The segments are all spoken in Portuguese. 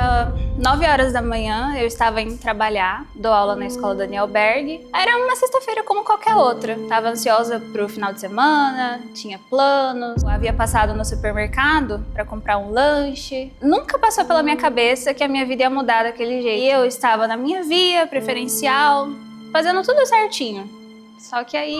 Era 9 horas da manhã, eu estava indo trabalhar, dou aula na escola Daniel Berg. Era uma sexta-feira como qualquer outra. Tava ansiosa pro final de semana, tinha planos. Eu havia passado no supermercado para comprar um lanche. Nunca passou pela minha cabeça que a minha vida ia mudar daquele jeito. E eu estava na minha via preferencial, fazendo tudo certinho. Só que aí...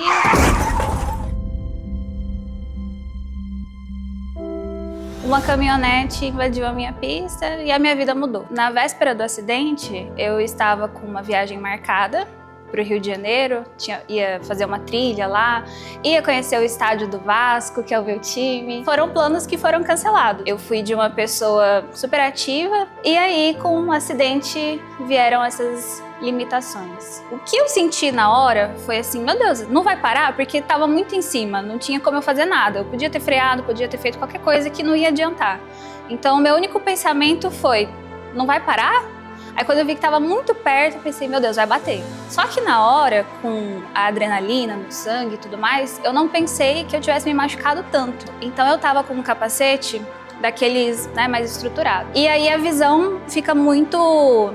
uma caminhonete invadiu a minha pista e a minha vida mudou. Na véspera do acidente, eu estava com uma viagem marcada para o Rio de Janeiro, ia fazer uma trilha lá, ia conhecer o estádio do Vasco, que é o meu time. Foram planos que foram cancelados. Eu fui de uma pessoa super ativa e aí, com um acidente, vieram essas limitações. O que eu senti na hora foi assim, meu Deus, não vai parar? Porque estava muito em cima, não tinha como eu fazer nada. Eu podia ter freado, podia ter feito qualquer coisa que não ia adiantar. Então, o meu único pensamento foi, não vai parar? Aí quando eu vi que estava muito perto, eu pensei, meu Deus, vai bater. Só que na hora, com a adrenalina no sangue e tudo mais, eu não pensei que eu tivesse me machucado tanto. Então eu tava com um capacete daqueles, né, mais estruturado. E aí a visão fica muito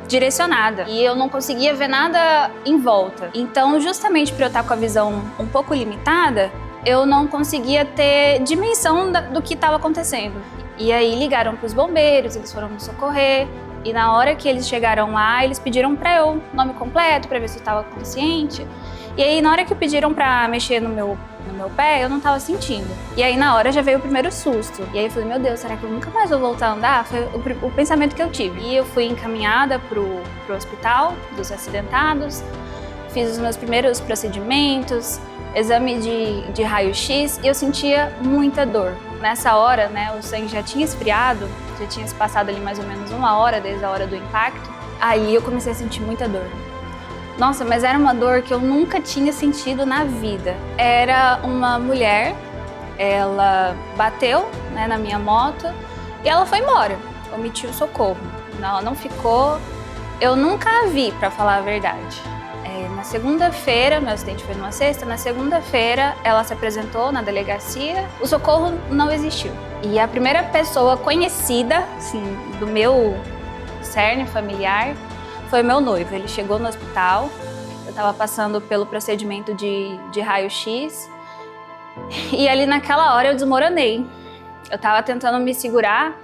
direcionada e eu não conseguia ver nada em volta. Então, justamente por eu estar com a visão um pouco limitada, eu não conseguia ter dimensão do que estava acontecendo. E aí ligaram para os bombeiros, eles foram me socorrer. E na hora que eles chegaram lá, eles pediram para eu nome completo, para ver se eu estava consciente. E aí na hora que pediram para mexer no meu pé, eu não estava sentindo. E aí na hora já veio o primeiro susto. E aí eu falei, meu Deus, será que eu nunca mais vou voltar a andar? Foi o pensamento que eu tive. E eu fui encaminhada pro hospital dos acidentados, fiz os meus primeiros procedimentos, exame de raio-x e eu sentia muita dor. Nessa hora, né, o sangue já tinha esfriado, já tinha se passado ali mais ou menos 1 hora desde a hora do impacto. Aí eu comecei a sentir muita dor. Nossa, mas era uma dor que eu nunca tinha sentido na vida. Era uma mulher, ela bateu, né, na minha moto e ela foi embora, omitiu o socorro. Ela não ficou, eu nunca a vi, pra falar a verdade. Na segunda-feira, meu acidente foi numa sexta, na segunda-feira ela se apresentou na delegacia, o socorro não existiu. E a primeira pessoa conhecida, assim, do meu cerne familiar foi o meu noivo. Ele chegou no hospital, eu estava passando pelo procedimento de raio-x e ali naquela hora eu desmoronei. Eu estava tentando me segurar,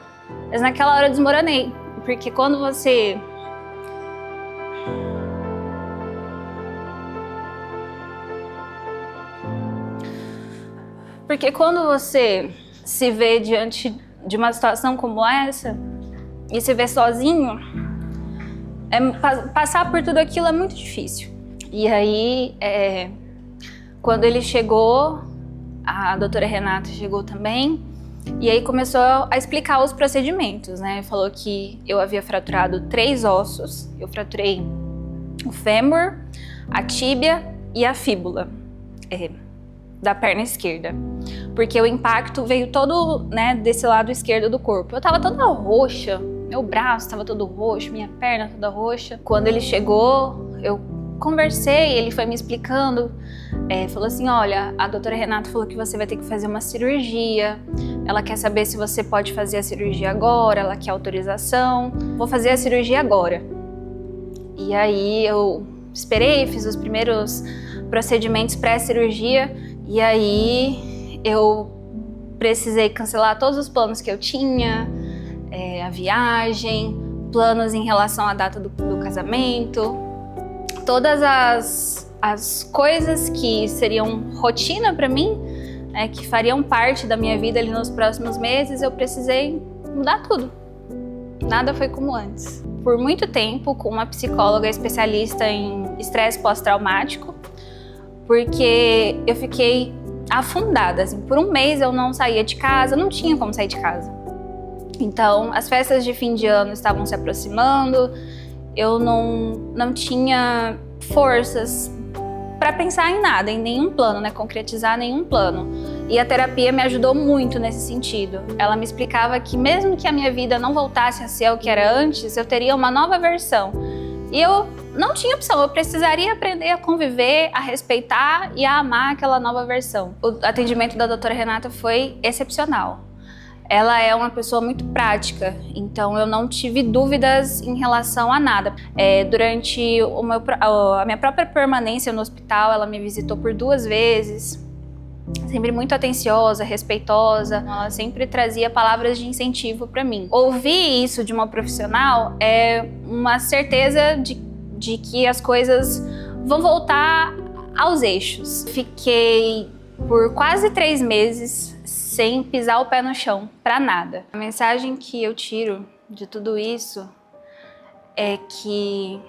mas naquela hora eu desmoronei, porque quando você... Porque quando você se vê diante de uma situação como essa e se vê sozinho, passar por tudo aquilo é muito difícil. E aí, quando ele chegou, a doutora Renata chegou também, e aí começou a explicar os procedimentos, né? Falou que eu havia fraturado 3 ossos, eu fraturei o fêmur, a tíbia e a fíbula. Da perna esquerda, porque o impacto veio todo, né, desse lado esquerdo do corpo. Eu tava toda roxa, meu braço tava todo roxo, minha perna toda roxa. Quando ele chegou, eu conversei, ele foi me explicando, falou assim, olha, a doutora Renata falou que você vai ter que fazer uma cirurgia, ela quer saber se você pode fazer a cirurgia agora, ela quer autorização, vou fazer a cirurgia agora. E aí eu esperei, fiz os primeiros procedimentos pré-cirurgia. E aí eu precisei cancelar todos os planos que eu tinha, a viagem, planos em relação à data do casamento, todas as coisas que seriam rotina para mim, que fariam parte da minha vida ali nos próximos meses, eu precisei mudar tudo. Nada foi como antes. Por muito tempo, com uma psicóloga especialista em estresse pós-traumático, porque eu fiquei afundada, assim, por 1 mês eu não saía de casa, não tinha como sair de casa. Então, as festas de fim de ano estavam se aproximando, eu não tinha forças para pensar em nada, em nenhum plano, né, concretizar nenhum plano. E a terapia me ajudou muito nesse sentido. Ela me explicava que mesmo que a minha vida não voltasse a ser o que era antes, eu teria uma nova versão. E eu não tinha opção, eu precisaria aprender a conviver, a respeitar e a amar aquela nova versão. O atendimento da doutora Renata foi excepcional. ela é uma pessoa muito prática, então eu não tive dúvidas em relação a nada. Durante a minha própria permanência no hospital, ela me visitou por 2 vezes, sempre muito atenciosa, respeitosa. Ela sempre trazia palavras de incentivo para mim. Ouvir isso de uma profissional é uma certeza de que as coisas vão voltar aos eixos. Fiquei por quase 3 meses sem pisar o pé no chão, para nada. A mensagem que eu tiro de tudo isso é que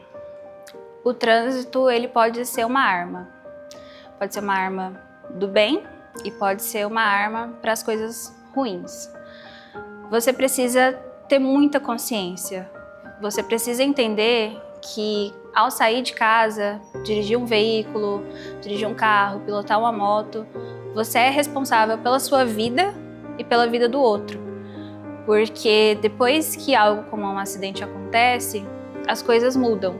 o trânsito, ele pode ser uma arma. Pode ser uma arma do bem e pode ser uma arma para as coisas ruins. Você precisa ter muita consciência. Você precisa entender que ao sair de casa, dirigir um veículo, dirigir um carro, pilotar uma moto, você é responsável pela sua vida e pela vida do outro. Porque depois que algo como um acidente acontece, as coisas mudam.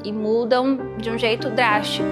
E mudam de um jeito drástico.